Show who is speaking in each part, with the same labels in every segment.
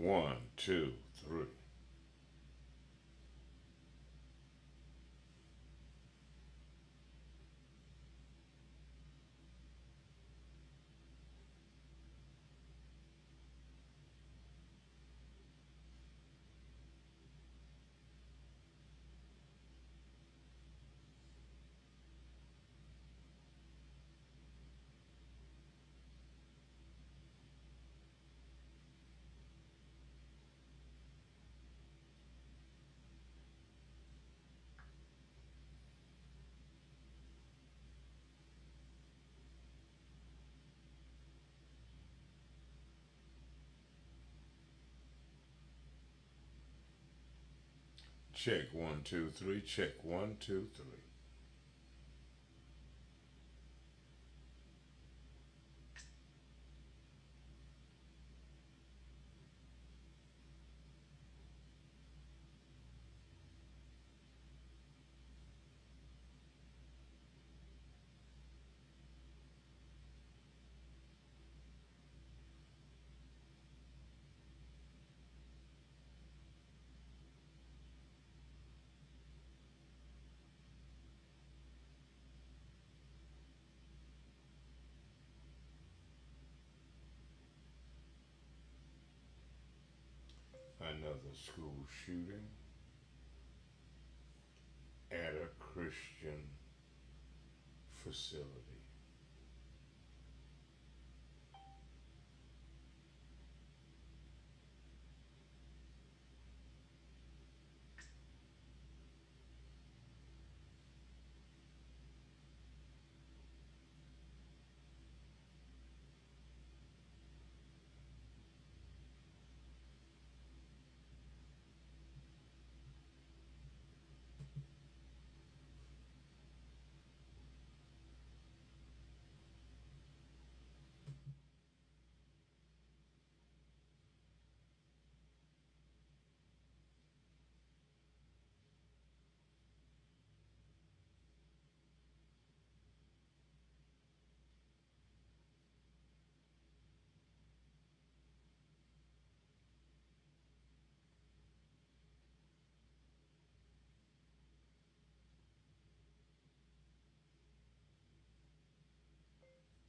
Speaker 1: One, two, three. Check one, two, three. Check one, two, three. Another school shooting at a Christian facility.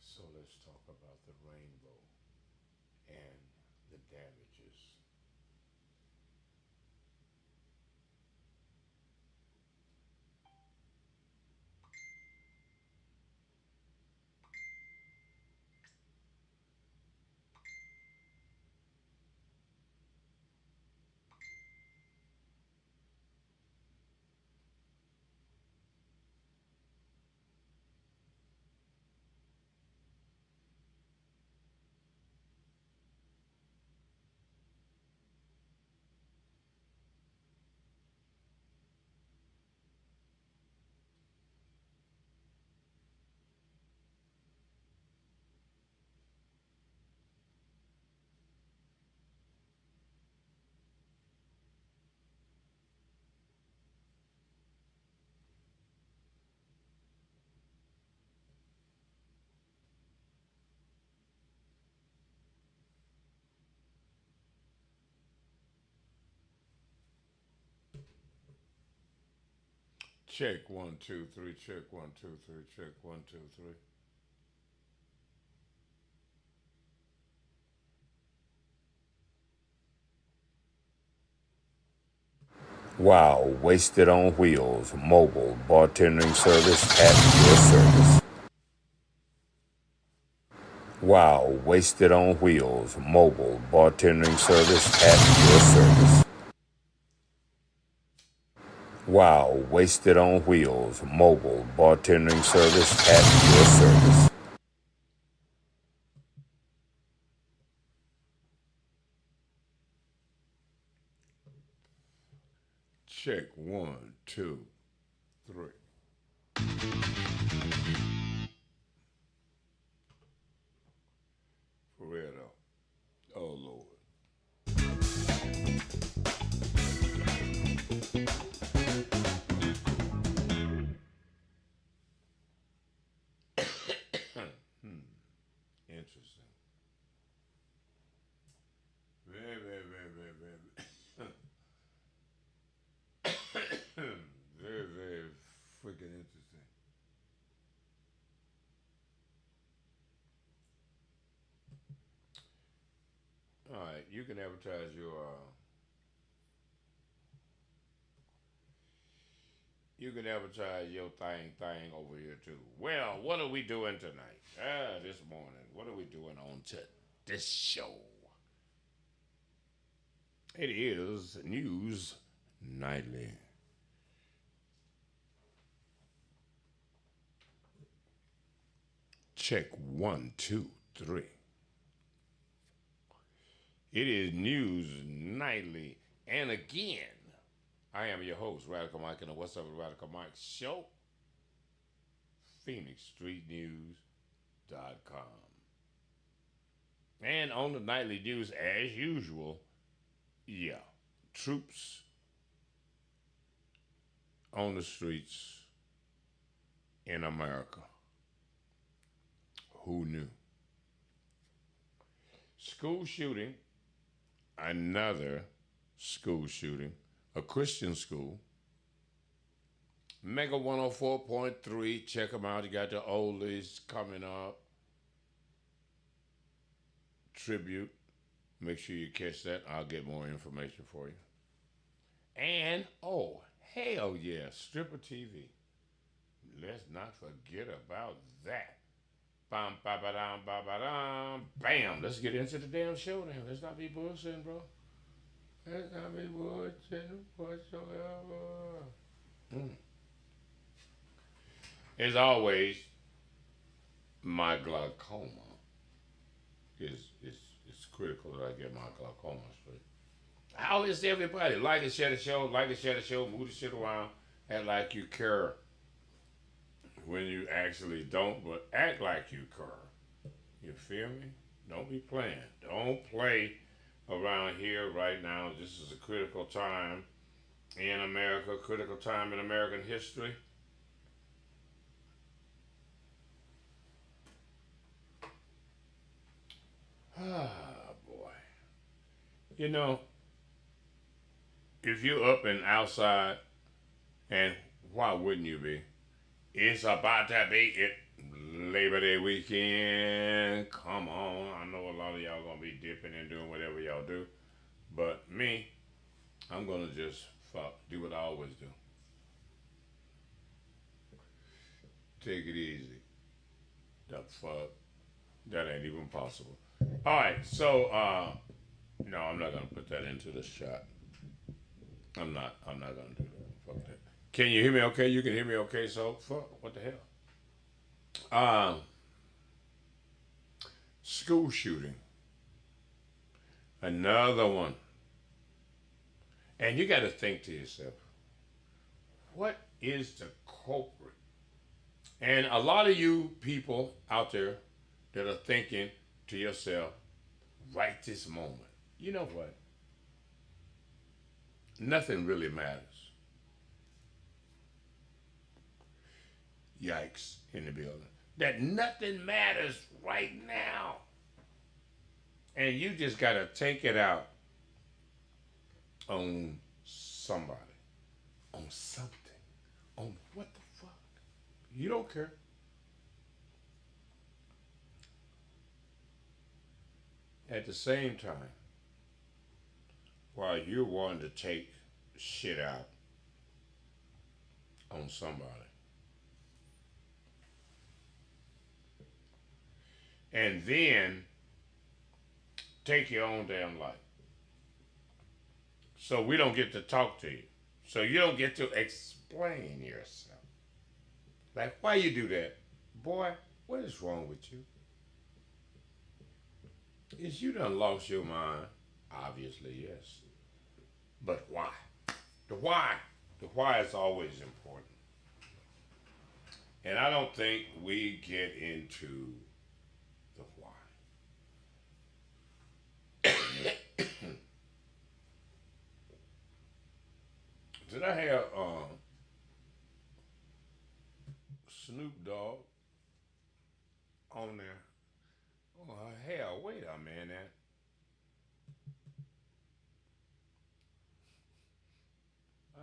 Speaker 1: So let's talk about the rainbow and the damages. Check one, two, three. Check one, two, three. Check one, two, three. Wow, wasted on wheels, mobile bartending service at your service. Wow, wasted on wheels, mobile bartending service at your service. Wow, wasted on wheels, mobile bartending service at your service. Check one, two, three. For real though. Oh Lord. Interesting. Very, very, very, You can advertise your thing over here too. Well, what are we doing tonight? This morning. What are we doing on to this show? It is News Nightly. Check 1, 2, 3. It is News Nightly. And again, I am your host, Radical Mike, and the What's Up with Radical Mike show, PhoenixStreetNews.com. And on the nightly news, as usual, yeah, troops on the streets in America. Who knew? School shooting, another school shooting, a Christian school. Mega 104.3, check them out. You got the oldies coming up. Tribute. Make sure you catch that. I'll get more information for you. And, oh, hell yeah, Stripper TV. Let's not forget about that. Bam, ba ba dum, ba ba dum. Bam. Let's get into the damn show now. Let's not be bullshitting, bro. Let's not be bullshitting whatsoever. As always, my glaucoma is critical that I get my glaucoma straight. How is everybody? Like and share the show, move the shit around, act like you care when you actually don't, but act like you care. You feel me? Don't be playing. Don't play around here right now. This is a critical time in America, critical time in American history. Ah, boy. You know, if you're up and outside, and why wouldn't you be? It's about to be it Labor Day weekend. Come on. I know a lot of y'all gonna be dipping and doing whatever y'all do. But me, I'm gonna just do what I always do. Take it easy. The fuck? That ain't even possible. Alright, so no, I'm not gonna put that into the shot. I'm not gonna do that. Fuck that. Can you hear me okay? You can hear me okay, so fuck. What the hell? School shooting. Another one. And you got to think to yourself, what is the culprit? And a lot of you people out there that are thinking to yourself, right this moment, you know what? Nothing really matters. Yikes in the building. That nothing matters right now. And you just got to take it out on somebody, on something, on what the fuck. You don't care. At the same time, while you're wanting to take shit out on somebody, and then take your own damn life. So we don't get to talk to you. So you don't get to explain yourself. Like, why you do that? Boy, what is wrong with you? Is you done lost your mind? Obviously, yes. But why? The why. The why is always important. And I don't think we get into the why. Did I have Snoop Dogg on there? Oh hell, wait a minute.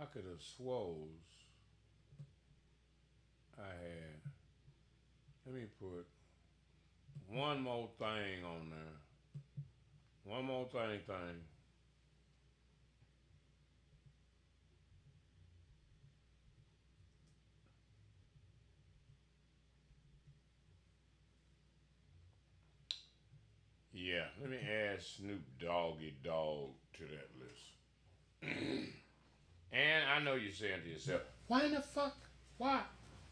Speaker 1: I could have swore I had. Let me put one more thing on there. One more thing. Yeah, let me add Snoop Doggy Dogg to that list. And I know you're saying to yourself, why in the fuck? Why?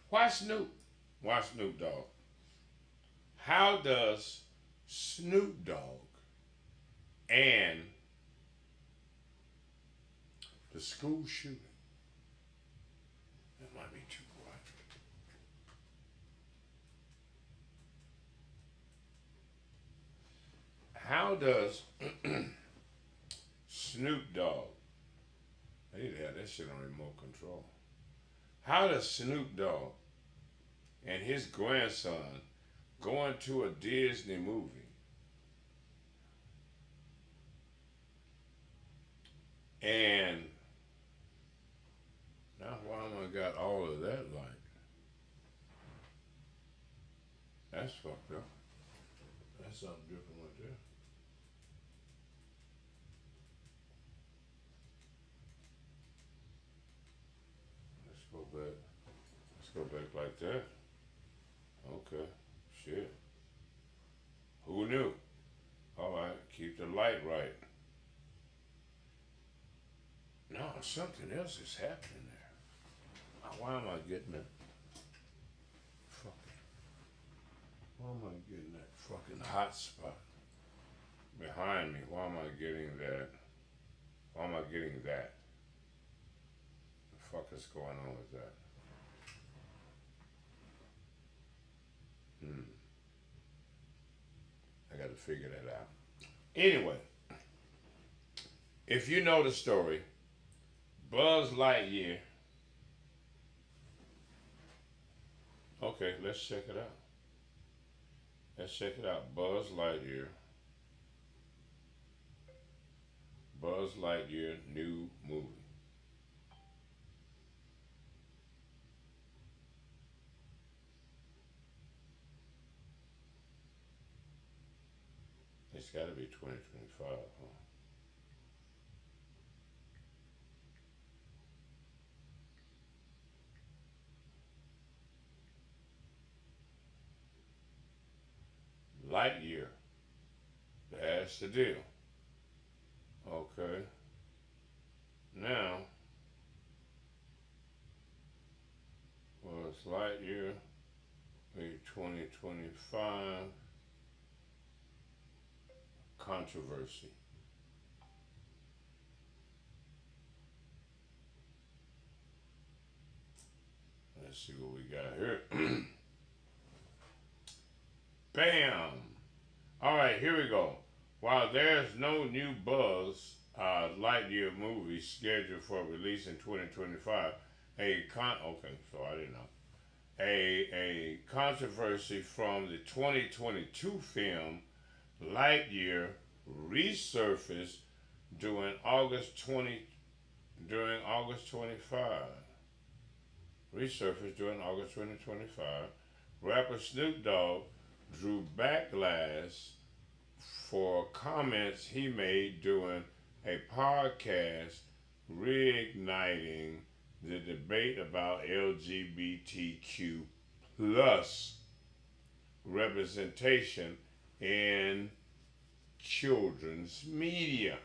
Speaker 1: Why Snoop? Why Snoop Dogg? How does Snoop Dogg and the school shooting, that might be too quiet. How does Snoop Dogg, I need to have that shit on remote control. How does Snoop Dogg and his grandson go into a Disney movie and now why am I got all of that like? That's fucked up. That's something different right there. Let's go back. Let's go back like that. Okay. Shit. Who knew? Alright, keep the light right. No, something else is happening there. Why am I getting that fucking why am I getting that fucking hot spot behind me? Why am I getting that? Why am I getting that? The fuck is going on with that? I gotta figure that out. Anyway, if you know the story, Buzz Lightyear. Okay, let's check it out. Let's check it out. Buzz Lightyear. Buzz Lightyear new movie. It's got to be 2025, huh? Lightyear. That's the deal. Okay. Now, was Lightyear a 2025 controversy? Let's see what we got here. Bam! All right, here we go. While there's no new Buzz Lightyear movie scheduled for release in 2025, okay, so I didn't know. A controversy from the 2022 film Lightyear resurfaced during August 20 during August 25. Resurfaced during August 2025. Rapper Snoop Dogg drew backlash for comments he made during a podcast reigniting the debate about LGBTQ plus representation in children's media.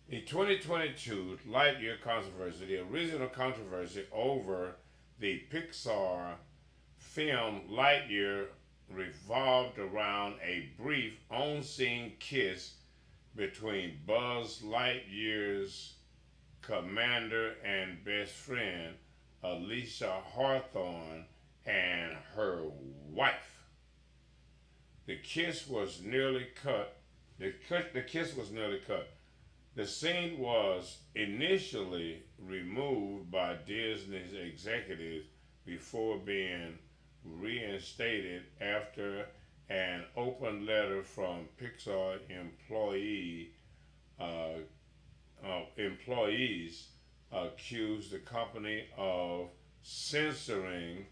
Speaker 1: The 2022 Lightyear controversy, the original controversy over the Pixar film Lightyear, revolved around a brief on-scene kiss between Buzz Lightyear's commander and best friend, Alicia Hawthorne, and her wife. The kiss was nearly cut. The kiss was nearly cut. The scene was initially removed by Disney's executives before being reinstated after an open letter from Pixar employees accused the company of censoring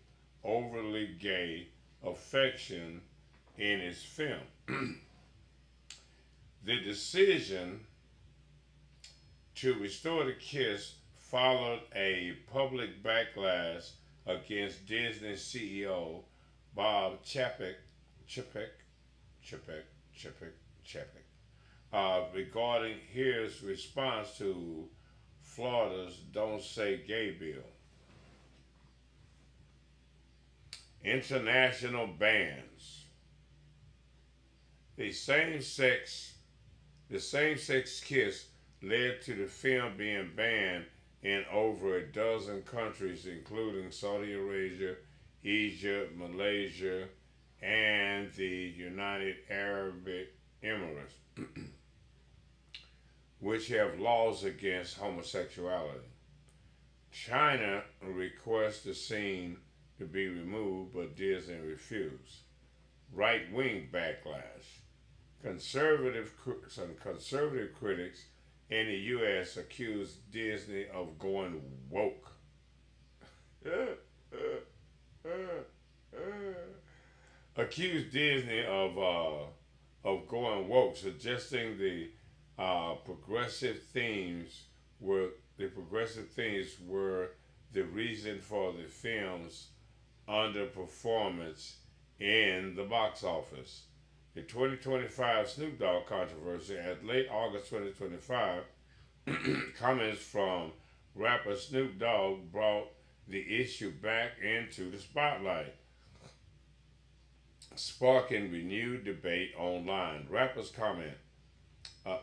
Speaker 1: overly gay affection in its film. The decision to restore the kiss followed a public backlash against Disney CEO Bob Chapek, Chapek, Chapek, regarding his response to Florida's Don't Say Gay bill. International bans. The same-sex kiss led to the film being banned in over a dozen countries, including Saudi Arabia, Egypt, Malaysia, and the United Arab Emirates, which have laws against homosexuality. China requested the scene to be removed, but Disney refused. Right-wing backlash. Some conservative critics in the U.S. accused Disney of going woke. Accused Disney of going woke, suggesting progressive themes were the reason for the film's underperformance in the box office. The 2025 Snoop Dogg controversy. At late August 2025, comments from rapper Snoop Dogg brought the issue back into the spotlight, sparking renewed debate online. Uh,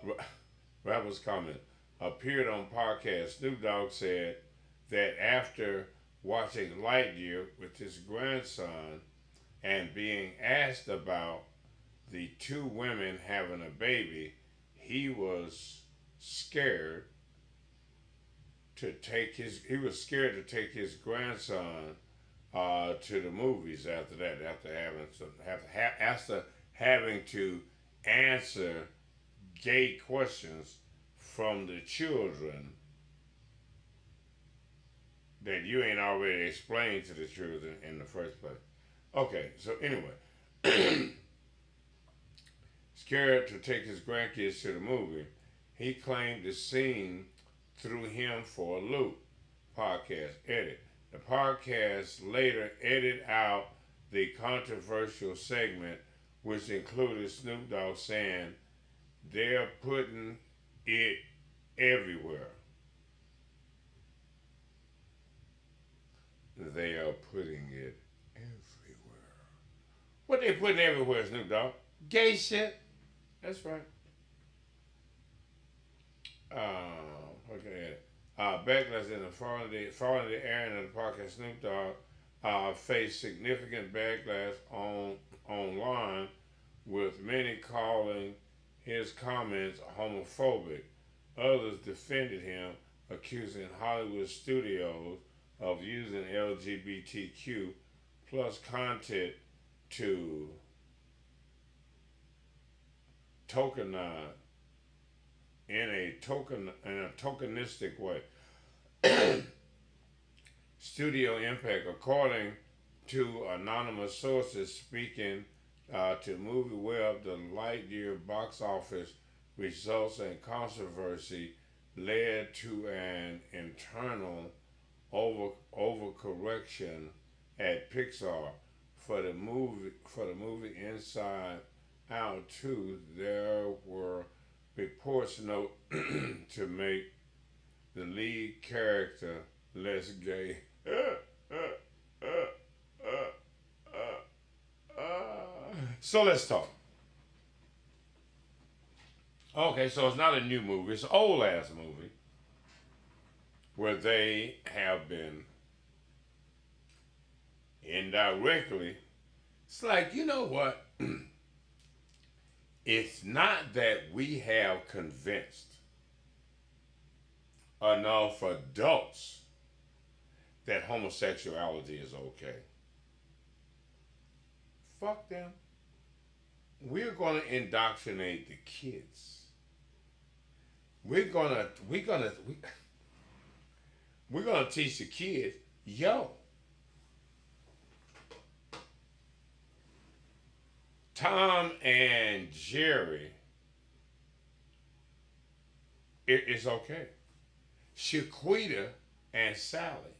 Speaker 1: Rappers comment appeared on podcast. Snoop Dogg said that after watching Lightyear with his grandson and being asked about the two women having a baby, he was scared to take his grandson to the movies after that, after having to answer gay questions from the children that you ain't already explained to the children in the first place. Okay, so anyway, scared to take his grandkids to the movie, he claimed the scene threw him for a loop. Podcast edit. The podcast later edited out the controversial segment, which included Snoop Dogg saying, "They're putting it everywhere." They are putting it everywhere. What they putting everywhere, Snoop Dogg? Gay shit. That's right. Okay. Backlash in following the airing of the podcast, Snoop Dogg faced significant backlash online, with many calling his comments homophobic. Others defended him, accusing Hollywood studios of using LGBTQ plus content to tokenize in a tokenistic way. Studio impact, according to anonymous sources speaking to Movie Web, the Lightyear box office results and controversy led to an internal overcorrection at Pixar for the movie Inside Out 2. There were reports note to make the lead character less gay. So let's talk. Okay, so it's not a new movie, it's an old ass movie where they have been indirectly. It's like, you know what? It's not that we have convinced enough adults that homosexuality is okay. Fuck them. We're going to indoctrinate the kids. We're gonna teach the kids, yo, Tom and Jerry It's okay. Shaquita and Sally,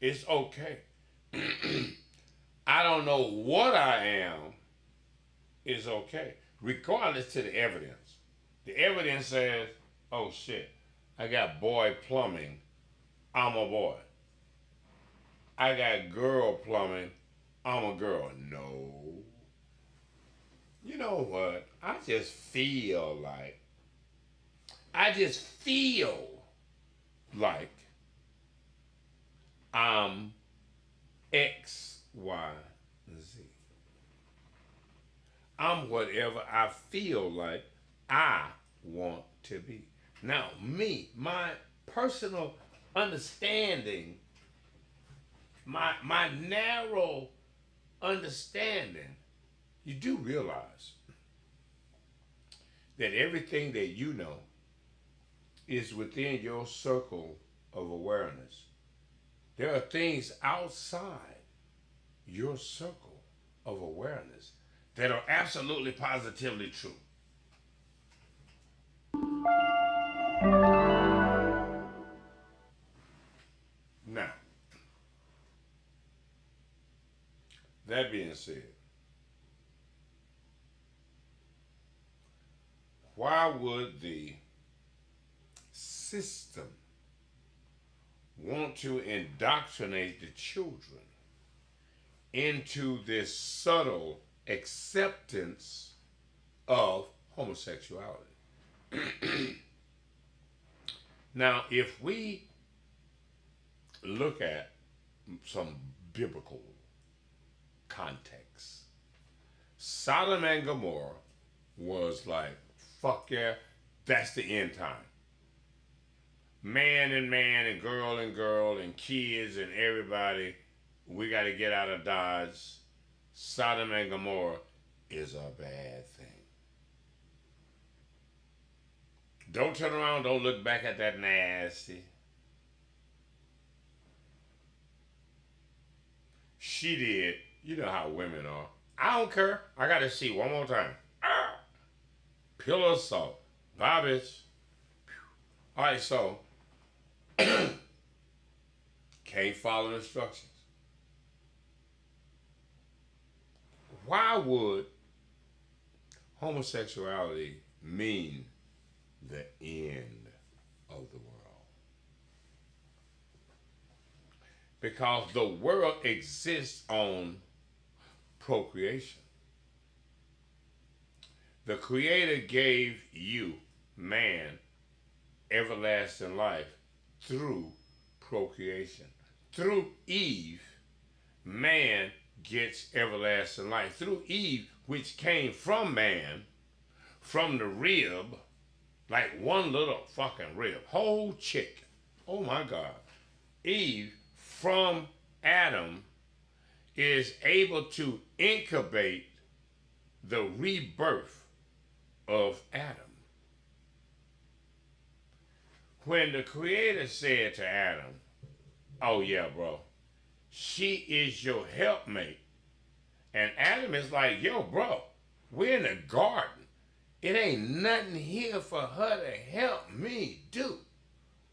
Speaker 1: it's okay. I don't know what I am, it's okay. Regardless to the evidence. The evidence says, oh shit, I got boy plumbing, I'm a boy. I got girl plumbing, I'm a girl. No. You know what? I just feel like I'm X, Y, Z. I'm whatever I feel like I want to be. Now, my personal understanding, my narrow understanding, you do realize that everything that you know is within your circle of awareness. There are things outside your circle of awareness that are absolutely positively true. Now, that being said, why would the system want to indoctrinate the children into this subtle acceptance of homosexuality? Now, if we look at some biblical context, Sodom and Gomorrah was like, fuck yeah, that's the end time. Man and girl and kids and everybody, we got to get out of Dodge. Sodom and Gomorrah is a bad thing. Don't turn around, don't look back at that nasty. She did. You know how women are. I don't care. I got to see one more time. Ah! Pillow of salt. Bye, bitch. All right, so can't follow instructions. Why would homosexuality mean the end of the world? Because the world exists on procreation. The Creator gave you, man, everlasting life through procreation. Through Eve, man gets everlasting life. Through Eve, which came from man, from the rib, like one little fucking rib, whole chick. Oh my God. Eve from Adam is able to incubate the rebirth of Adam. When the Creator said to Adam, oh yeah, bro, she is your helpmate. And Adam is like, yo, bro, we're in the garden. It ain't nothing here for her to help me do.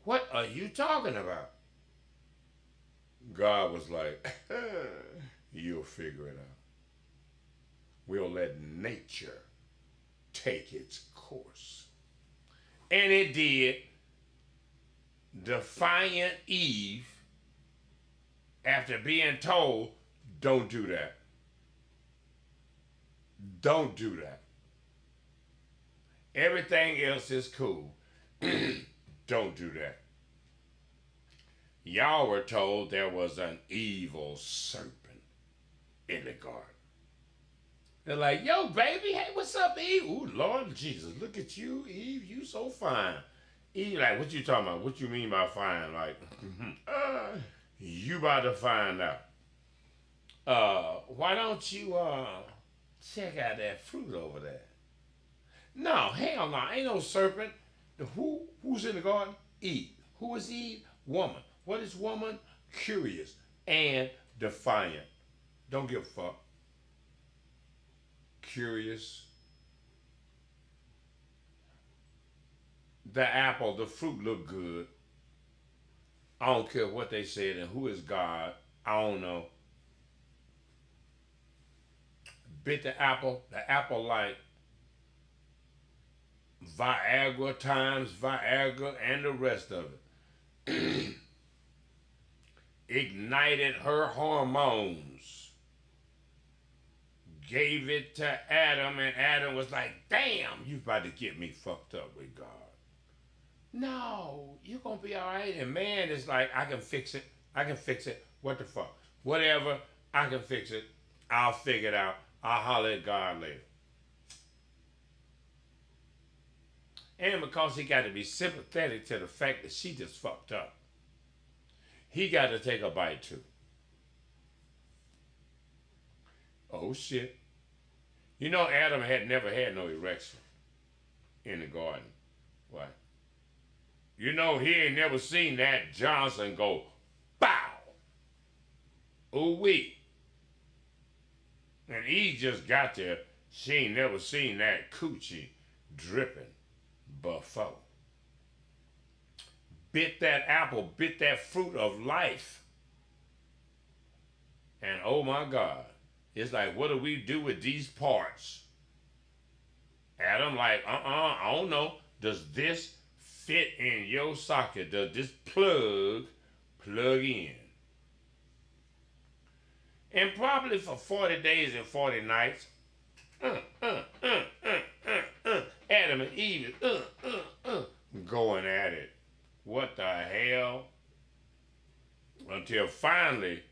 Speaker 1: What are you talking about? God was like, you'll figure it out. We'll let nature take its course. And it did. Defiant Eve, after being told, don't do that. Don't do that. Everything else is cool. Don't do that. Y'all were told there was an evil serpent in the garden. They're like, yo, baby, hey, what's up, Eve? Ooh, Lord Jesus, look at you, Eve, you so fine. Eve, like, what you talking about? What you mean by fine? Like, you about to find out. Why don't you check out that fruit over there? No, hell no, ain't no serpent. Who's in the garden? Eve. Who is Eve? Woman. What is woman? Curious and defiant. Don't give a fuck. Curious the apple, the fruit looked good. I don't care what they said and who is God. I don't know. Bit the apple like Viagra times Viagra and the rest of it. Ignited her hormones. Gave it to Adam, and Adam was like, damn, you about to get me fucked up with God. No, you're going to be all right. And man is like, I can fix it. I can fix it. What the fuck? Whatever, I can fix it. I'll figure it out. I'll holler at God later. And because he got to be sympathetic to the fact that she just fucked up, he got to take a bite too. Oh shit. You know Adam had never had no erection in the garden. Why? You know he ain't never seen that Johnson go, bow. Ooh-wee. And Eve just got there. She ain't never seen that coochie dripping before. Bit that apple, bit that fruit of life. And oh my God, it's like, what do we do with these parts? Adam like, I don't know. Does this fit in your socket? Does this plug in? And probably for 40 days and 40 nights, Adam and Eve going at it. What the hell? Until finally,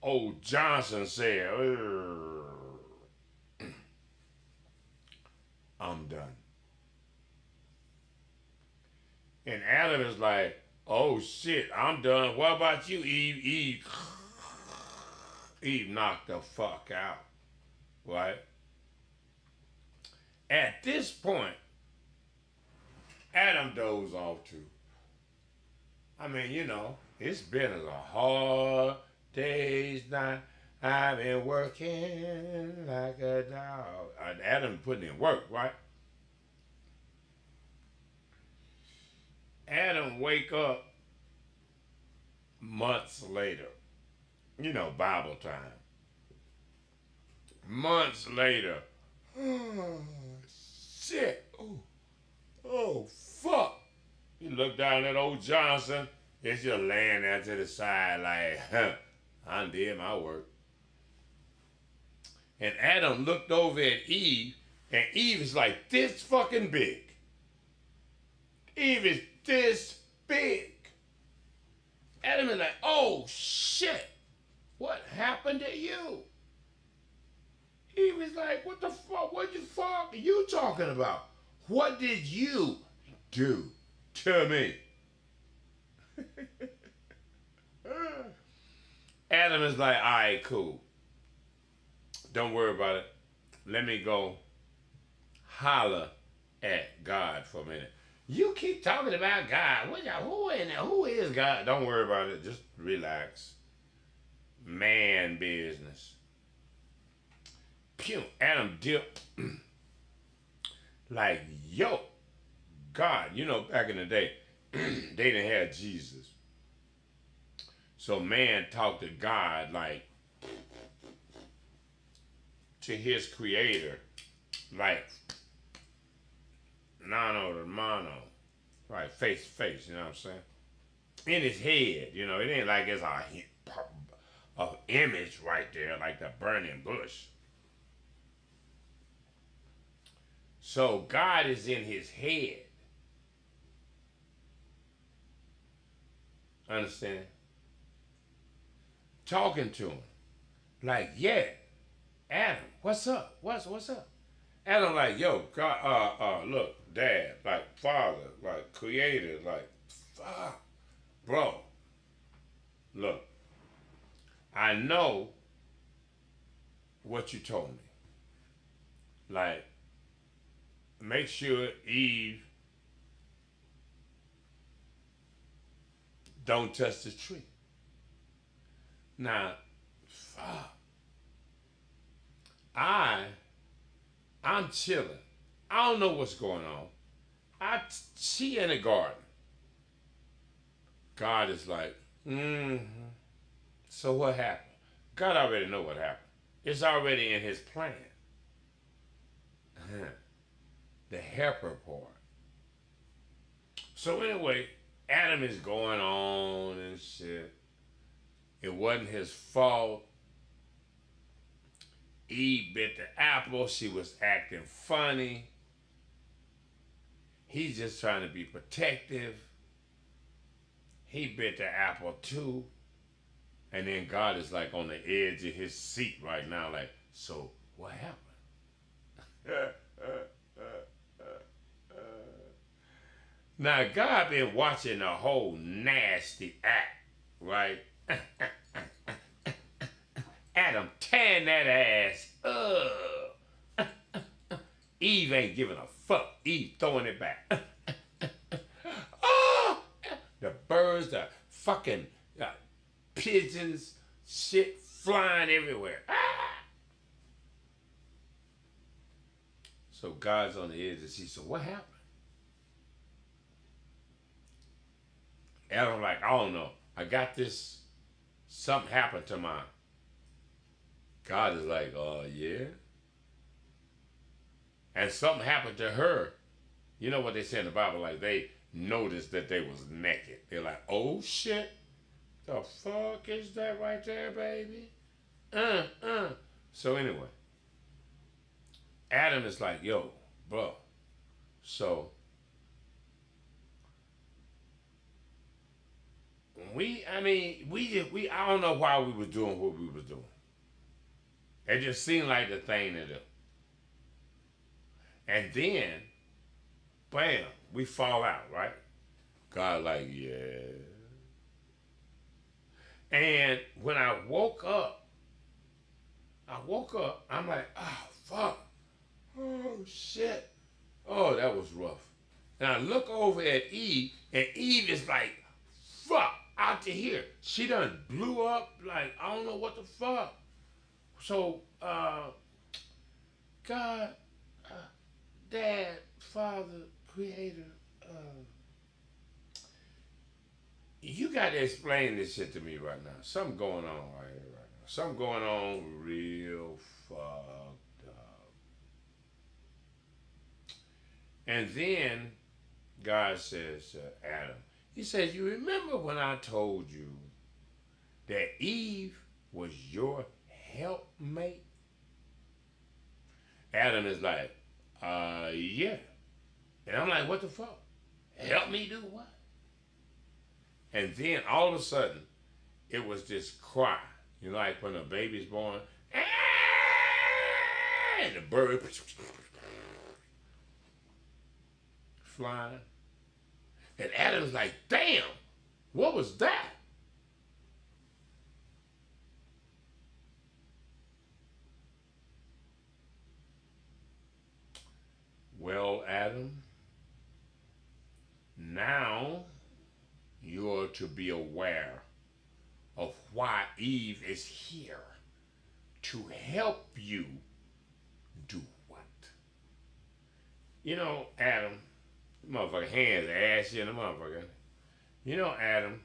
Speaker 1: old Johnson said, I'm done. And Adam is like, oh shit, I'm done. What about you, Eve? Eve knocked the fuck out. Right? At this point, Adam dozed off too. I mean, you know, it's been a hard day's night. I've been working like a dog. Adam putting in work, right? Adam wake up months later. You know, Bible time. Months later. Oh, shit. Oh, fuck. You look down at old Johnson, it's just laying there to the side like, I did my work. And Adam looked over at Eve, and Eve is like this fucking big. Eve is this big. Adam is like, oh shit, what happened to you? Eve is like, what the fuck, what the fuck are you talking about? What did you do to me? Adam is like, all right, cool. Don't worry about it. Let me go holler at God for a minute. You keep talking about God. Who is God? Don't worry about it. Just relax. Man business. Pew. Adam dipped. Like, yo, God. You know, back in the day, they didn't have Jesus. So man talked to God like to his creator, like mano to mano, right, face to face, you know what I'm saying? In his head, you know, it ain't like it's a image right there, like the burning bush. So God is in his head. Understand? Talking to him. Like, yeah, Adam, what's up? What's up? Adam like, yo, God, look, Dad, like Father, like Creator, like, fuck, bro. Look, I know what you told me. Like, make sure Eve don't touch the tree. Now, fuck. I'm chilling. I don't know what's going on. she in the garden. God is like, so what happened? God already know what happened. It's already in his plan. The helper part. So anyway, Adam is going on and shit. It wasn't his fault. Eve bit the apple. She was acting funny. He's just trying to be protective. He bit the apple too. And then God is like on the edge of his seat right now, like, so what happened? Now God been watching the whole nasty act, right? Adam tearing that ass up. Eve ain't giving a fuck. Eve throwing it back. Oh! The birds, the fucking pigeons, shit flying everywhere. So God's on the edge of the seat. So what happened? Adam like, I don't know. I got this. Something happened to mine. God is like, oh yeah? And something happened to her. You know what they say in the Bible? Like they noticed that they was naked. They're like, oh shit. The fuck is that right there, baby? So anyway, Adam is like, yo, bro. So I don't know why we was doing what we was doing. It just seemed like the thing to do. And then, bam, we fall out, right? God like, yeah. And when I woke up, I'm like, oh, fuck. Oh, shit. Oh, that was rough. And I look over at Eve, and Eve is like, fuck, out to here. She done blew up, like, I don't know what the fuck. So, God, Dad, Father, Creator, you got to explain this shit to me right now. Something going on right here, right now. Something going on real fucked up. And then God says to Adam, he says, you remember when I told you that Eve was your helpmate? Adam is like, yeah. And I'm like, what the fuck? Help me do what? And then all of a sudden, it was this cry. You know, like when a baby's born, and the bird flying. And Adam's like, damn, what was that? Well, Adam, now you're to be aware of why Eve is here to help you do what? You know, Adam, motherfucker hands are ashy in the motherfucker. You know, Adam,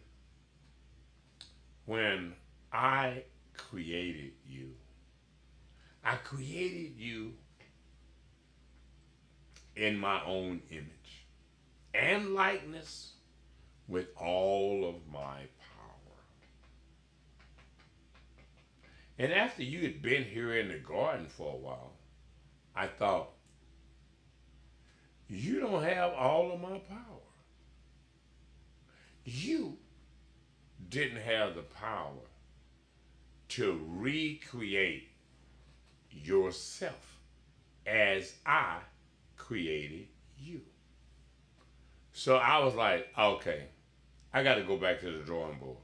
Speaker 1: when I created you in my own image and likeness with all of my power. And after you had been here in the garden for a while, I thought, you don't have all of my power. You didn't have the power to recreate yourself as I created you. So I was like, okay, I got to go back to the drawing board.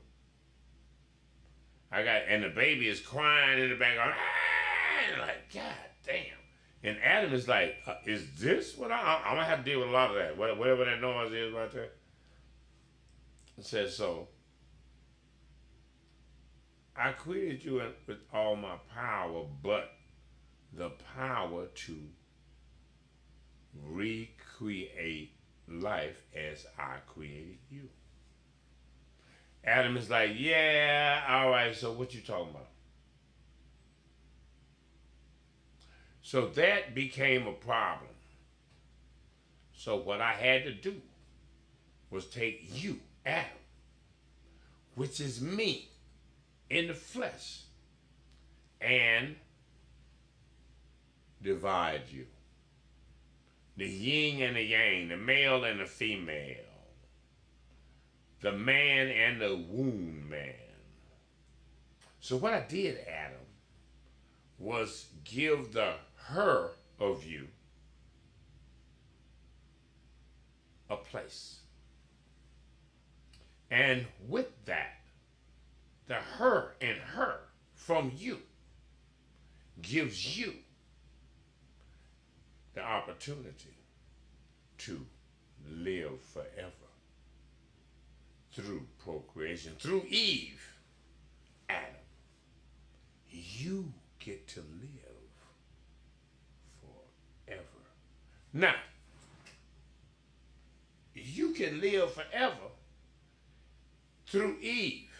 Speaker 1: And the baby is crying in the background. And like, God damn. And Adam is like, is this what I'm going to have to deal with a lot of that. Whatever that noise is right there. It says, so, I created you with all my power, but the power to recreate life as I created you. Adam is like, yeah, all right, so what you talking about? So that became a problem. So what I had to do was take you, Adam, which is me in the flesh, and divide you. The yin and the yang, the male and the female, the man and the womb man. So what I did, Adam, was give the her of you a place. And with that, the her in her from you gives you the opportunity to live forever through procreation, through Eve, Adam. You get to live forever. Now, you can live forever through Eve.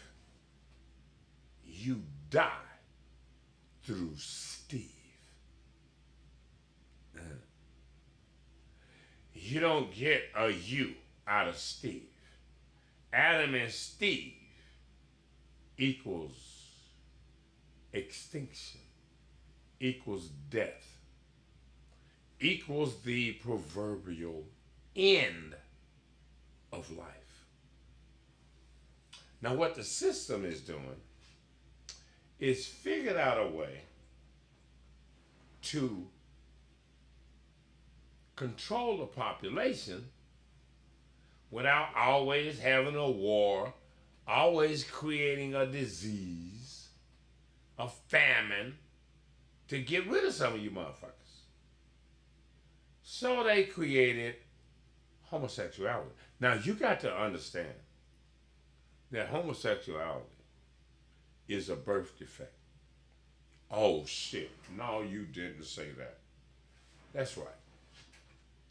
Speaker 1: You die through Steve. You don't get a you out of Steve. Adam and Steve equals extinction, equals death, equals the proverbial end of life. Now what the system is doing is figured out a way to control the population without always having a war, always creating a disease, a famine, to get rid of some of you motherfuckers. So they created homosexuality. Now you got to understand that homosexuality is a birth defect. Oh shit, no you didn't say that. That's right.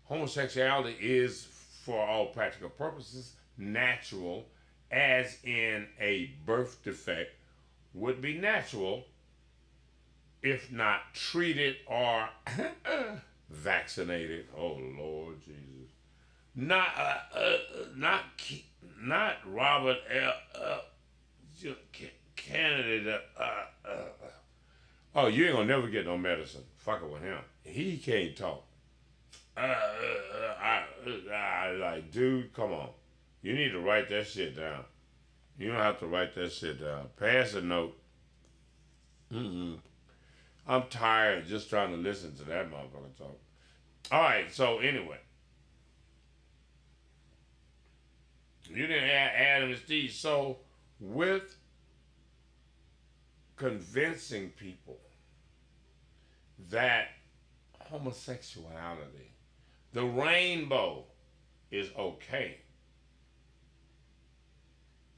Speaker 1: Homosexuality is, for all practical purposes, natural, as in a birth defect would be natural if not treated or vaccinated. Oh Lord Jesus! Not Robert L. Kennedy. Oh, you ain't gonna never get no medicine. Fucking with him. He can't talk. Like, dude, come on. You need to write that shit down. You don't have to write that shit down. Pass a note. I'm tired just trying to listen to that motherfucker talk. All right, so anyway. You didn't add Adam and Steve. So with convincing people that homosexuality, the rainbow, is okay,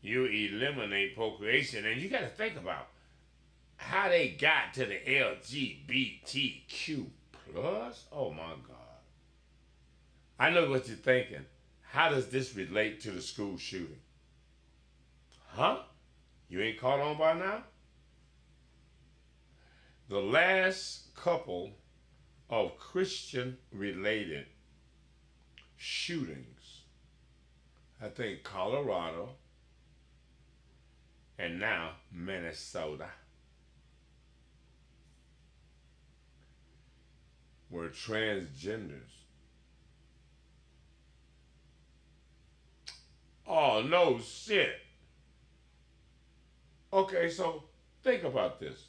Speaker 1: you eliminate procreation. And you got to think about how they got to the LGBTQ plus. Oh my God. I know what you're thinking. How does this relate to the school shooting? Huh? You ain't caught on by now? The last couple of Christian-related shootings, I think Colorado and now Minnesota, were transgenders. Oh, no shit. Okay, so think about this.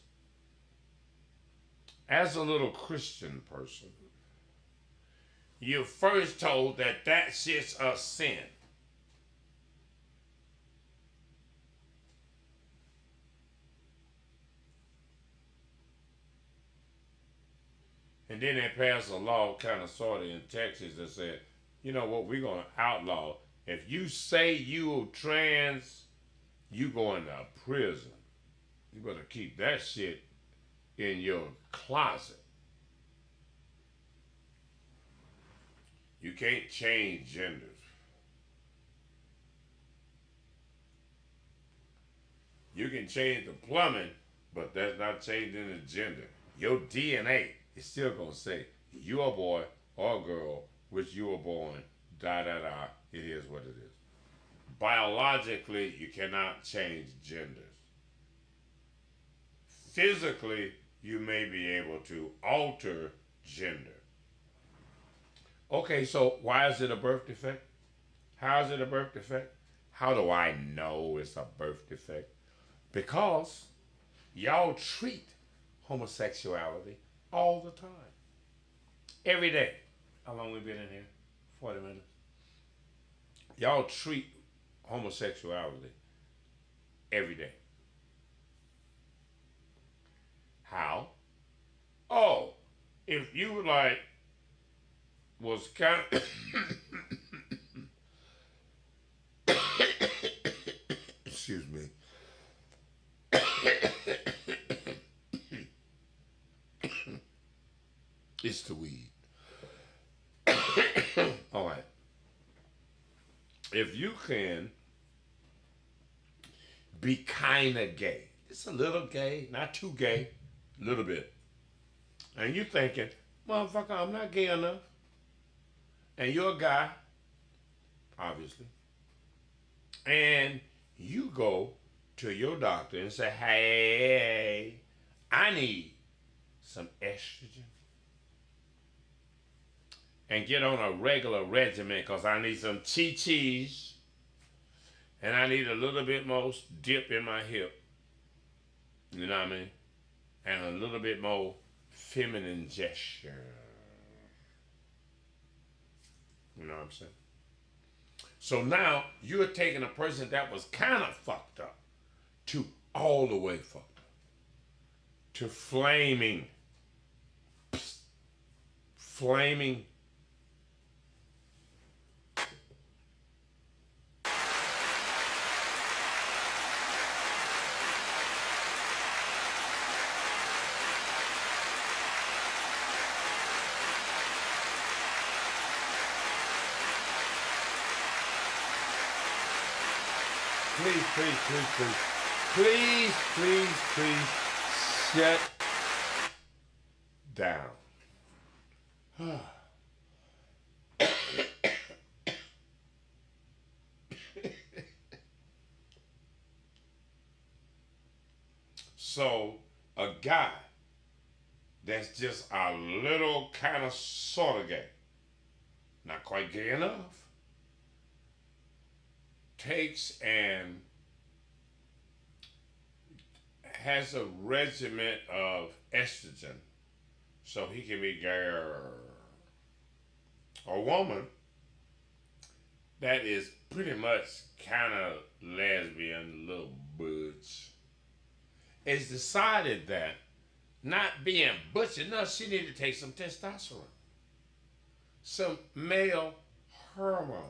Speaker 1: As a little Christian person, you're first told that that shit's a sin. And then they passed a law kind of sort of in Texas that said, you know what, we're going to outlaw. If you say you trans, you going to prison. You better keep that shit in your closet. You can't change genders. You can change the plumbing, but that's not changing the gender. Your DNA is still gonna say you're a boy or a girl, which you were born, da da da. It is what it is. Biologically, you cannot change genders. Physically, you may be able to alter gender. Okay, so why is it a birth defect? How is it a birth defect? How do I know it's a birth defect? Because y'all treat homosexuality all the time. Every day. How long we been in here? 40 minutes. Y'all treat homosexuality every day. How? Oh, if you like was kind of excuse me. It's the weed. All right. If you can be kind of gay, it's a little gay, not too gay, a little bit, and you thinking, motherfucker, I'm not gay enough, and you're a guy, obviously, and you go to your doctor and say, hey, I need some estrogen and get on a regular regimen because I need some chi-chis and I need a little bit more dip in my hip. You know what I mean? And a little bit more feminine gesture. You know what I'm saying? So now you're taking a person that was kind of fucked up to all the way fucked up. To flaming. Flaming. Please, shut down. So, a guy that's just a little kind of sort of gay, not quite gay enough, takes and has a regimen of estrogen so he can be gay. A woman that is pretty much kind of lesbian, little butch, has decided that not being butch enough, she needed to take some testosterone, some male hormones.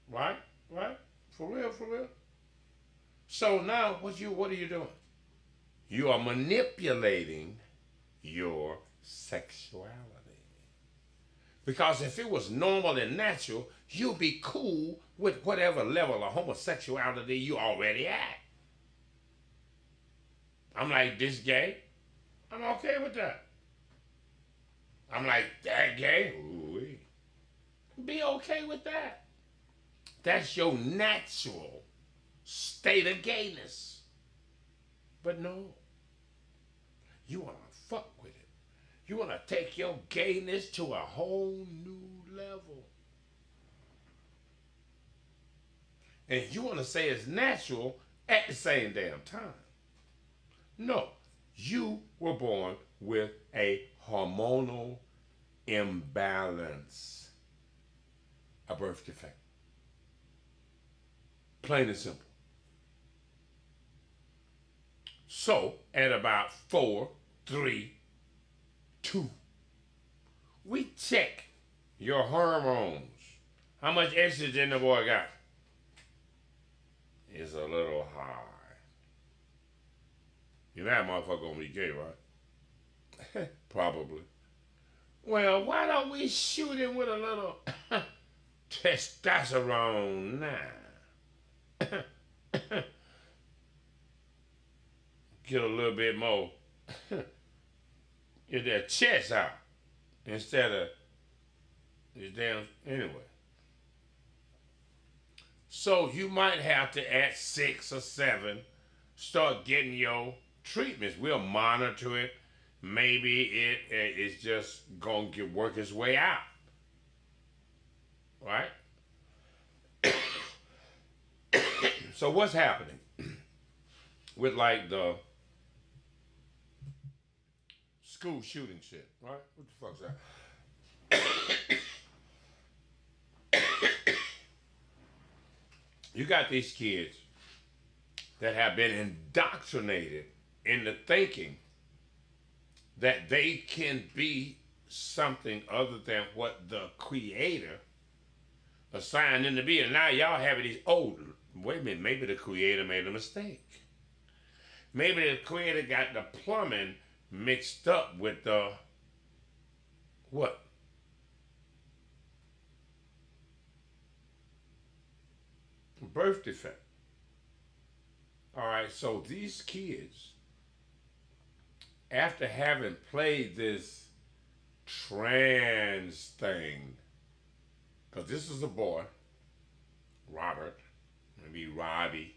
Speaker 1: Right? Right? For real, for real. So now what are you doing? You are manipulating your sexuality. Because if it was normal and natural, you'd be cool with whatever level of homosexuality you already at. I'm like this gay. I'm okay with that. I'm like that gay. Ooh-wee. Be okay with that. That's your natural state of gayness. But no. You want to fuck with it. You want to take your gayness to a whole new level. And you want to say it's natural at the same damn time. No. You were born with a hormonal imbalance. A birth defect. Plain and simple. So, at about 4, 3, 2, we check your hormones. How much estrogen the boy got? It's a little high. You know that motherfucker gonna be gay, right? Probably. Well, why don't we shoot him with a little testosterone now? Get a little bit more, get their chest out instead of this damn. Anyway, so you might have to at 6 or 7 start getting your treatments. We'll monitor it. Maybe it is just gonna work its way out, right? So what's happening with like the school shooting shit, right? What the fuck's that? You got these kids that have been indoctrinated into thinking that they can be something other than what the creator assigned them to be. And now y'all have these, oh, wait a minute, maybe the creator made a mistake. Maybe the creator got the plumbing mixed up with the what? Birth defect. All right, so these kids, after having played this trans thing, because this is a boy, Robert, maybe Robbie,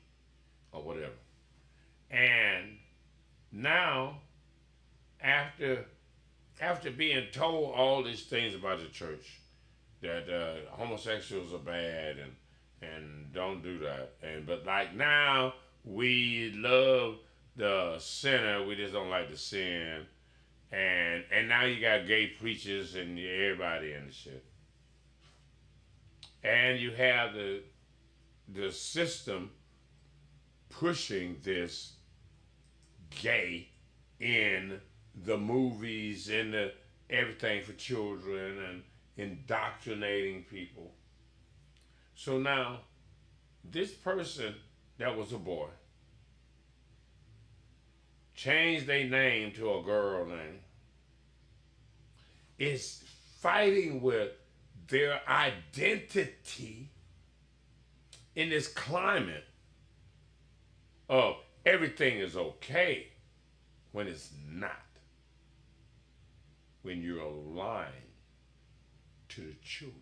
Speaker 1: or whatever. And now, after being told all these things about the church, that homosexuals are bad and don't do that, but like now we love the sinner, we just don't like the sin, and now you got gay preachers and everybody in the shit, and you have the system pushing this gay in the movies, in the everything for children, and indoctrinating people. So now, this person that was a boy changed their name to a girl name, is fighting with their identity in this climate of everything is okay when it's not. When you're aligned to the children.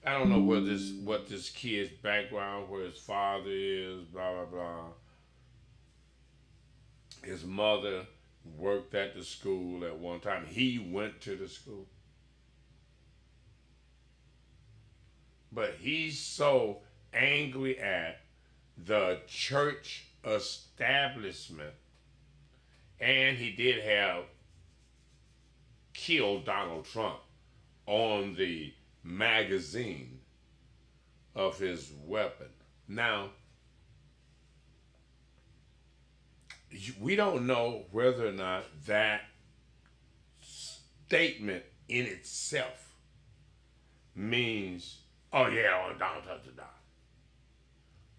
Speaker 1: I don't know what this kid's background, where his father is, blah blah blah. His mother worked at the school at one time. He went to the school. But he's so angry at the church establishment, and he did have killed Donald Trump on the magazine of his weapon. Now, we don't know whether or not that statement in itself means, oh yeah, I want Donald Trump to die.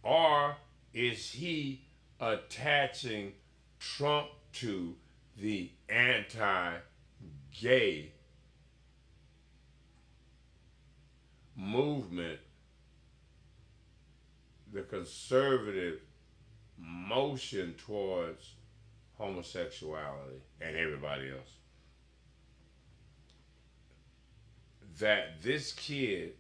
Speaker 1: Or is he attaching Trump to the anti-gay movement, the conservative motion towards homosexuality and everybody else? That this kid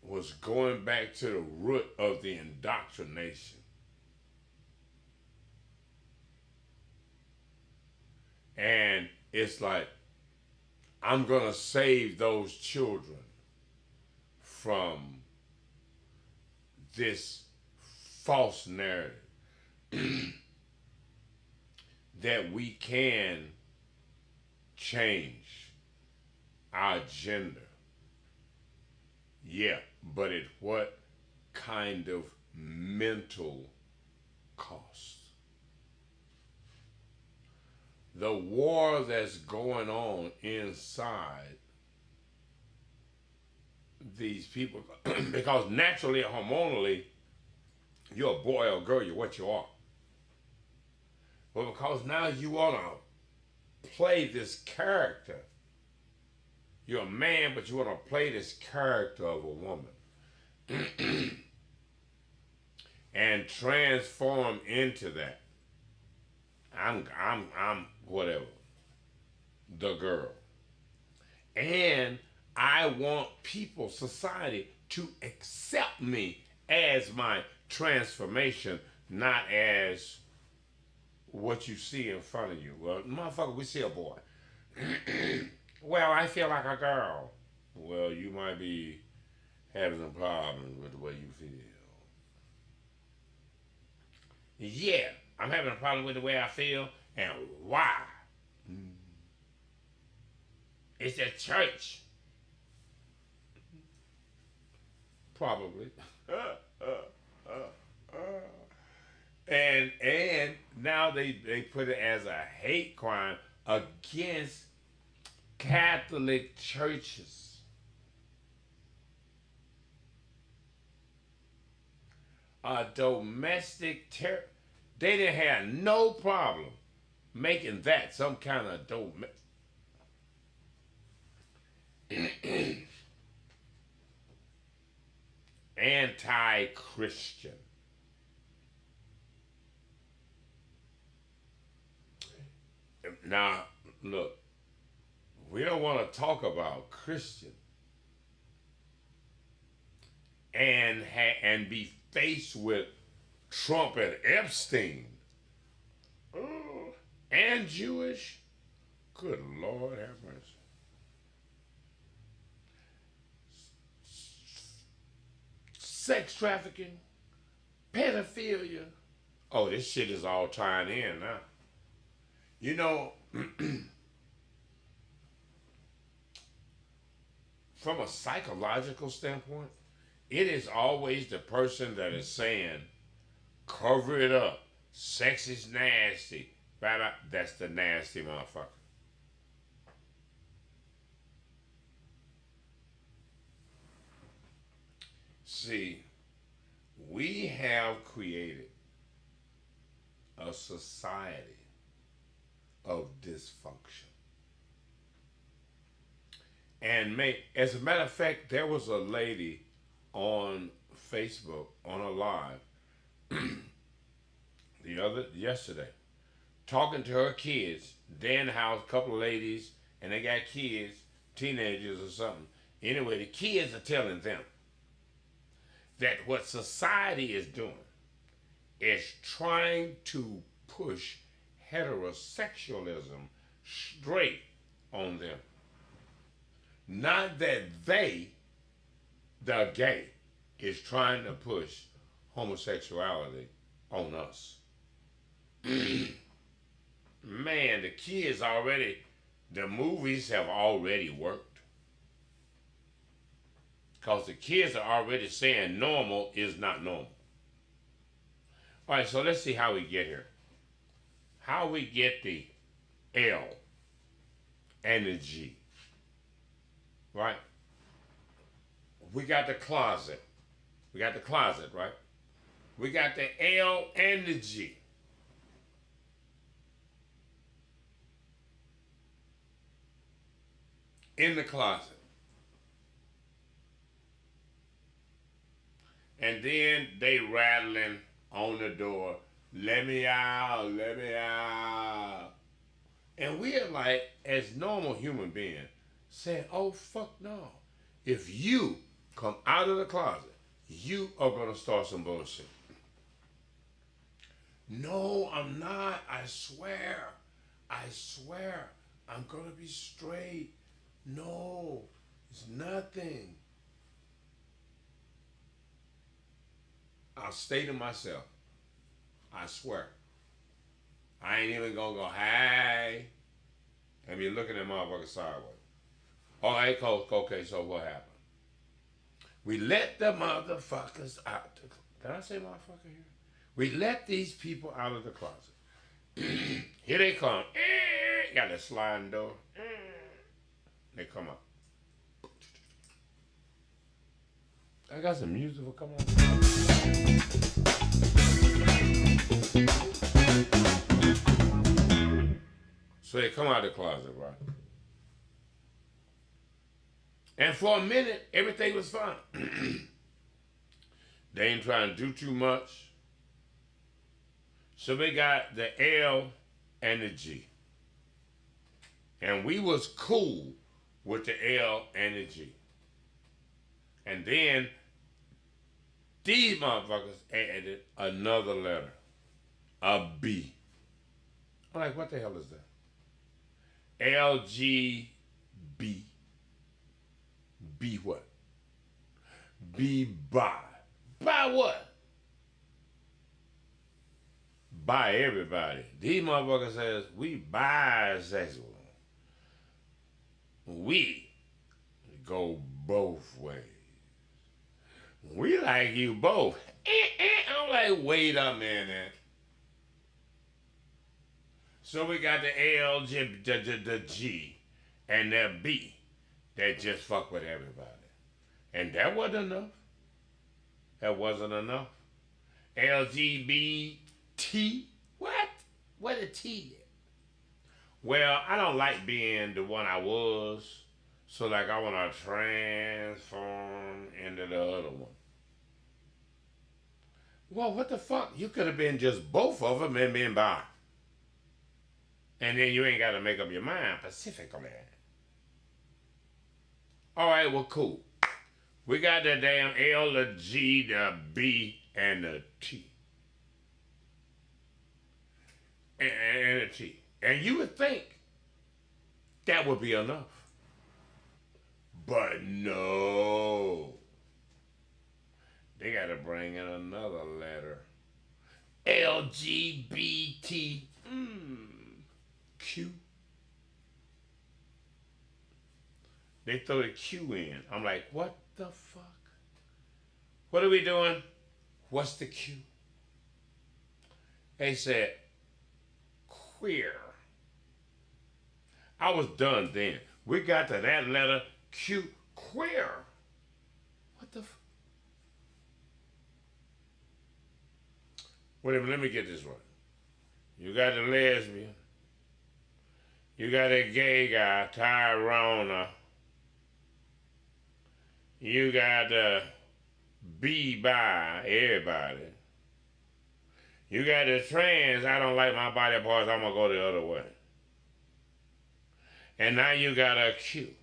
Speaker 1: was going back to the root of the indoctrination. And it's like, I'm going to save those children from this false narrative that we can change our gender. Yeah, but at what kind of mental cost? The war that's going on inside these people, because naturally, hormonally, you're a boy or girl, you're what you are. Well, because now you want to play this character. You're a man, but you want to play this character of a woman and transform into that. I'm whatever, the girl. And I want people, society, to accept me as my transformation, not as what you see in front of you. Well, motherfucker, we see a boy. Well, I feel like a girl. Well, you might be having some problems with the way you feel. Yeah, I'm having a problem with the way I feel, and why? It's the church. Probably. And now they put it as a hate crime against Catholic churches. A domestic terror. They didn't have no problem making that some kind of anti-Christian. Now, look, we don't want to talk about Christian and be faced with Trump and Epstein. Oh, and Jewish. Good Lord have mercy. Sex trafficking, pedophilia. Oh, this shit is all tying in now. You know, from a psychological standpoint, it is always the person that is saying, cover it up. Sex is nasty. That's the nasty motherfucker. See, we have created a society of dysfunction. And as a matter of fact, there was a lady on Facebook on a live yesterday, talking to her kids. They in the house, a couple of ladies, and they got kids, teenagers or something. Anyway, the kids are telling them that what society is doing is trying to push heterosexualism straight on them. Not that they, the gay, is trying to push homosexuality on us. Man, the kids already, the movies have already worked. Because the kids are already saying normal is not normal. All right, so let's see how we get here. How we get the L and the G. Right? We got the closet. We got the closet, right? We got the L and the G. In the closet. And then they rattling on the door, let me out, let me out. And we're like, as normal human beings, saying, oh, fuck no. If you come out of the closet, you are going to start some bullshit. No, I'm not. I swear. I'm going to be straight. No, it's nothing. I'll stay to myself. I swear. I ain't even gonna go, hey, and be looking at motherfuckers sideways. All right, okay, so what happened? We let the motherfuckers out. Did I say motherfucker here? We let these people out of the closet. Here they come. Got the sliding door. They come up. I got some music for come on. So they come out of the closet, right? And for a minute, everything was fine. They ain't trying to do too much. So we got the L and the G. And we was cool with the L and the G. And then these motherfuckers added another letter, a B. I'm like, what the hell is that? LGB. B what? B by. By what? By everybody. These motherfuckers says we bisexual. We go both ways. We like you both. I'm like, wait a minute. So we got the L, the G, and the B that just fuck with everybody. And that wasn't enough. That wasn't enough. LGBT. What? What a T? Well, I don't like being the one I was. So like I want to transform into the other one. Well, what the fuck? You could have been just both of them and been bi. And then you ain't got to make up your mind specifically. All right, well, cool. We got the damn L, the G, the B, and the T. And the T. And you would think that would be enough. But no. They got to bring in another letter. LGBT. Q. They throw the Q in. I'm like, what the fuck? What are we doing? What's the Q? They said, queer. I was done then. We got to that letter, Q, queer. What the fuck? Wait a minute, let me get this right. You got the lesbian. You got a gay guy, Tyrona. You got the B by everybody. You got the trans, I don't like my body parts, I'm gonna go the other way. And now you got a Q.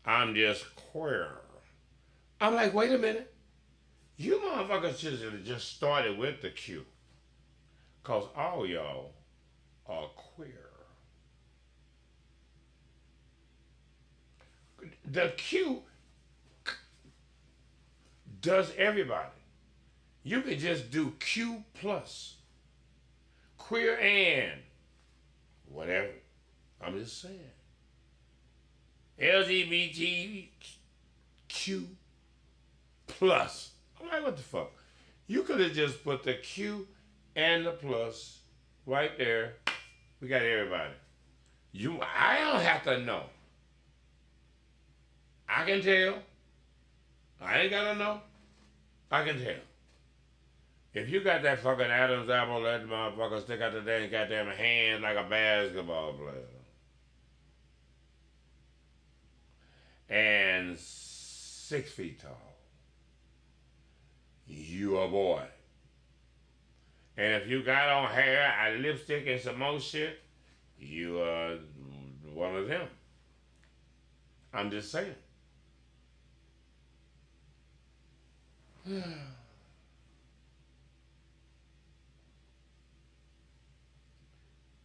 Speaker 1: I'm just queer. I'm like, wait a minute. You motherfuckers should have just started with the Q. Because all y'all are queer. The Q does everybody. You could just do Q plus. Queer and whatever. I'm just saying. LGBTQ plus. I'm like, what the fuck? You could have just put the Q and the plus right there. We got everybody. I don't have to know. I can tell. I ain't gotta know. I can tell. If you got that fucking Adam's apple, that motherfucker stick out the damn goddamn hand like a basketball player. And 6 feet tall. You a boy. And if you got on hair, a lipstick, and some more shit, you are one of them. I'm just saying.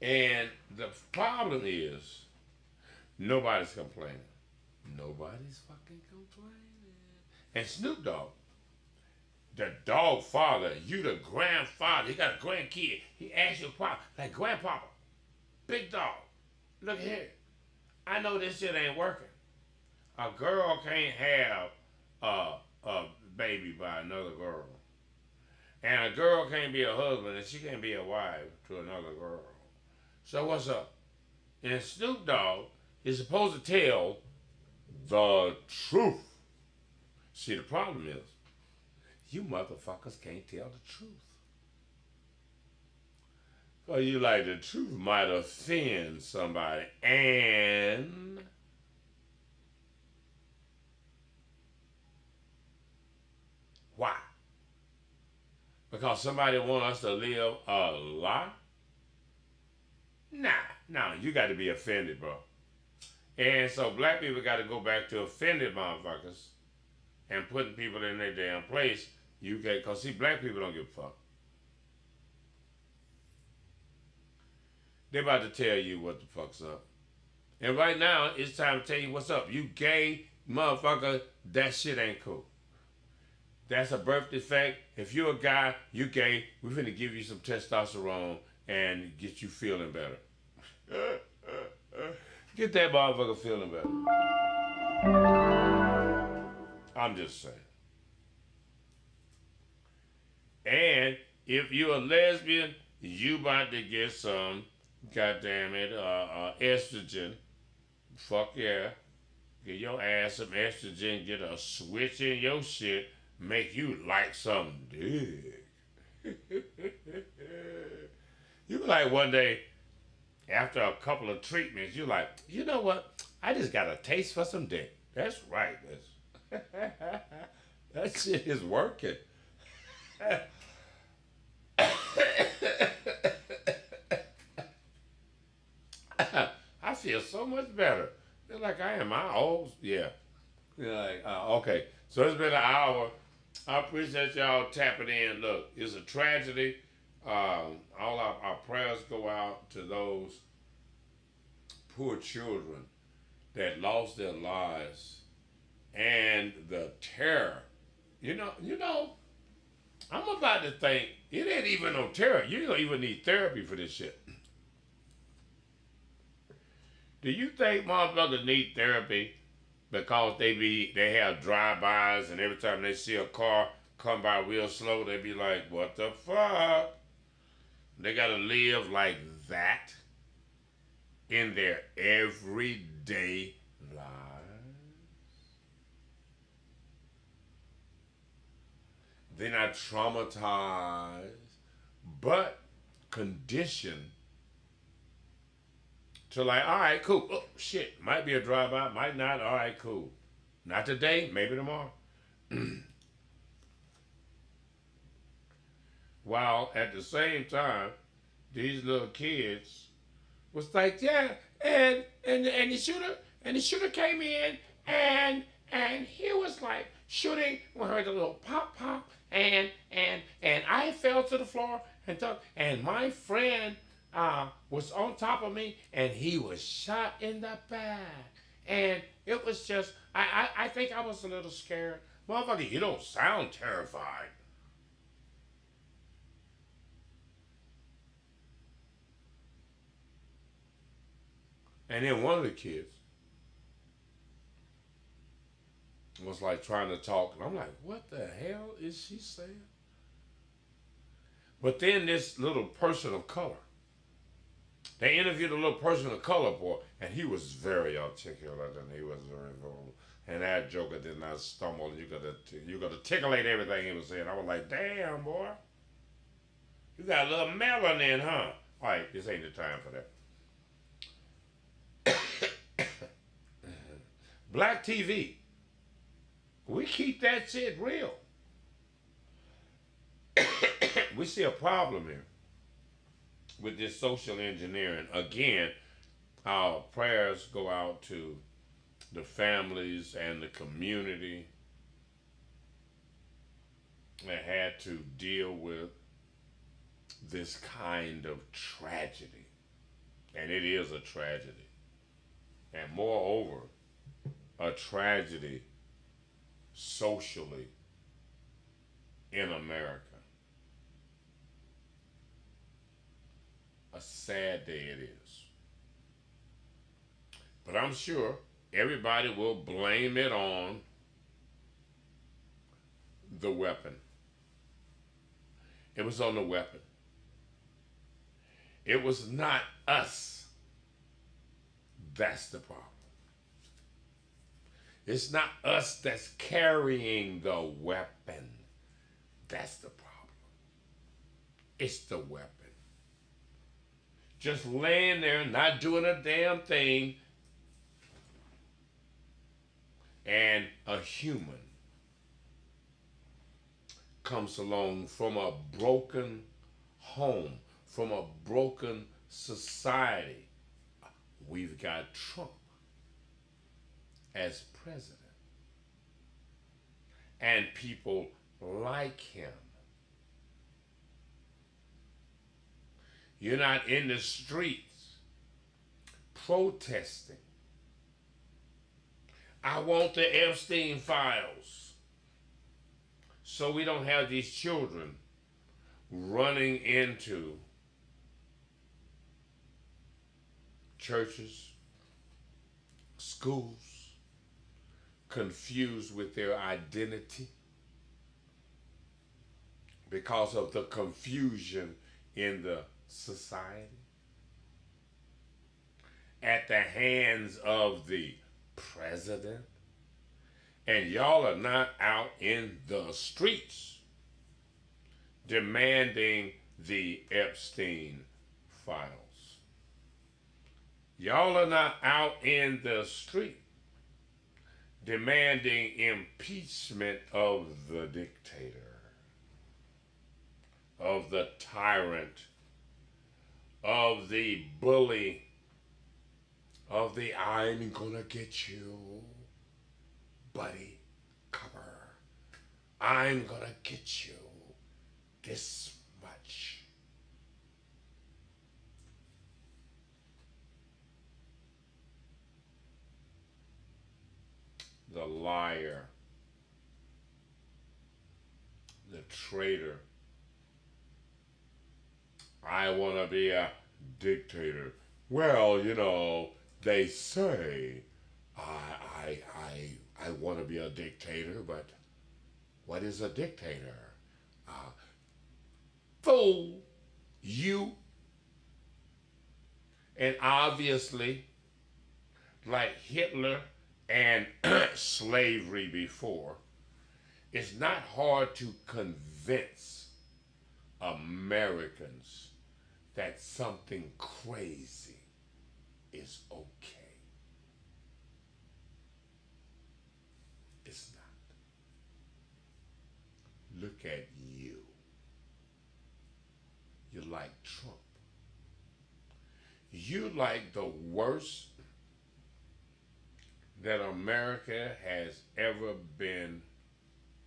Speaker 1: And the problem is, nobody's complaining. Nobody's fucking complaining. And Snoop Dogg, the dog father, you the grandfather, he got a grandkid. He asked your pop, like, grandpapa, big dog, look here. I know this shit ain't working. A girl can't have a baby by another girl. And a girl can't be a husband, and she can't be a wife to another girl. So what's up? And Snoop Dogg is supposed to tell the truth. See, the problem is, you motherfuckers can't tell the truth. Or you like the truth might offend somebody. And why? Because somebody want us to live a lie? Nah, nah, you got to be offended, bro. And so black people got to go back to offended motherfuckers and putting people in their damn place. You can, cause see, black people don't give a fuck. They about to tell you what the fuck's up. And right now, it's time to tell you what's up. You gay motherfucker, that shit ain't cool. That's a birth defect. If you're a guy, you gay, we're finna give you some testosterone and get you feeling better. Get that motherfucker feeling better. I'm just saying. And if you're a lesbian, you about to get some, goddamn it, estrogen. Fuck yeah. Get your ass some estrogen, get a switch in your shit, make you like some dick. You like one day, after a couple of treatments, you like, you know what? I just got a taste for some dick. That's right. That shit is working. I feel so much better. Feel like I am my old, yeah. You're like, okay. So it's been an hour. I appreciate y'all tapping in. Look, it's a tragedy. All our prayers go out to those poor children that lost their lives and the terror. You know, I'm about to think it ain't even no terror. You don't even need therapy for this shit. Do you think motherfuckers need therapy because they have drive-bys and every time they see a car come by real slow, they be like, what the fuck? They gotta live like that in their everyday lives. They're not traumatized, but conditioned to like, all right, cool. Oh, shit, might be a drive-by, might not. All right, cool. Not today, maybe tomorrow. While at the same time, these little kids was like, yeah, and the shooter came in and he was like shooting. We heard a little pop pop and I fell to the floor and my friend was on top of me and he was shot in the back. And it was just I think I was a little scared. Motherfucker, you don't sound terrified. And then one of the kids was like trying to talk, and I'm like, what the hell is she saying? But then this little person of color, they interviewed a little person of color boy, and he was very articulate and he was very vulnerable. And that joker did not stumble. You gotta tickleate everything he was saying. I was like, damn boy, you got a little melanin, huh? All right, this ain't the time for that. Black TV, we keep that shit real. We see a problem here with this social engineering. Again, our prayers go out to the families and the community that had to deal with this kind of tragedy. And it is a tragedy. And moreover, a tragedy socially in America. A sad day it is. But I'm sure everybody will blame it on the weapon. It was on the weapon. It was not us. That's the problem. It's not us that's carrying the weapon. That's the problem. It's the weapon. just laying there, not doing a damn thing, and a human comes along from a broken home, from a broken society. We've got Trump as president, and people like him. You're not in the streets protesting. I want the Epstein files so we don't have these children running into churches, schools, confused with their identity because of the confusion in the society at the hands of the president. And y'all are not out in the streets demanding the Epstein files. Y'all are not out in the street demanding impeachment of the dictator, of the tyrant, of the bully, of the I'm gonna get you, buddy, cover. I'm gonna get you this much. The liar, the traitor. I want to be a dictator. Well, you know, they say I want to be a dictator, but what is a dictator? Fool, you. And obviously, like Hitler and slavery before, it's not hard to convince Americans that something crazy is okay. It's not. Look at you. You like Trump. You like the worst that America has ever been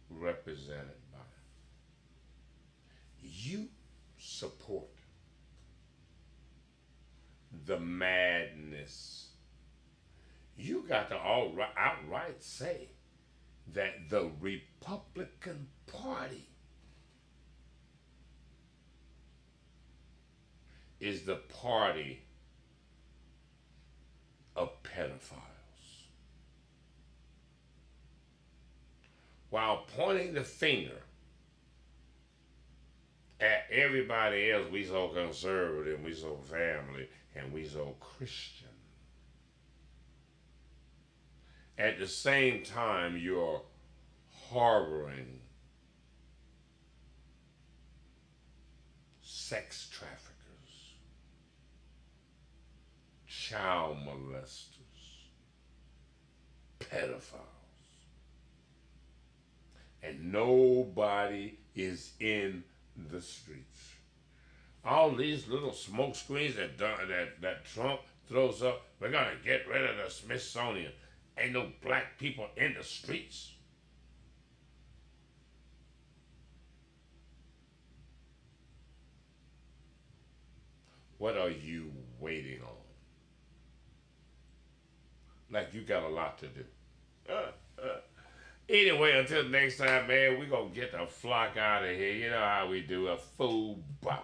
Speaker 1: represented by. You support the madness. You got to outright say that the Republican Party is the party of pedophiles, while pointing the finger at everybody else. We so conservative, we so family, and we so Christian. At the same time, you're harboring sex traffickers, child molesters, pedophiles. And nobody is in the streets. All these little smoke screens that Trump throws up, we're gonna get rid of the Smithsonian. Ain't no black people in the streets. What are you waiting on? Like you got a lot to do. Anyway, until next time, man, we gonna get the flock out of here. You know how we do. A fool bye.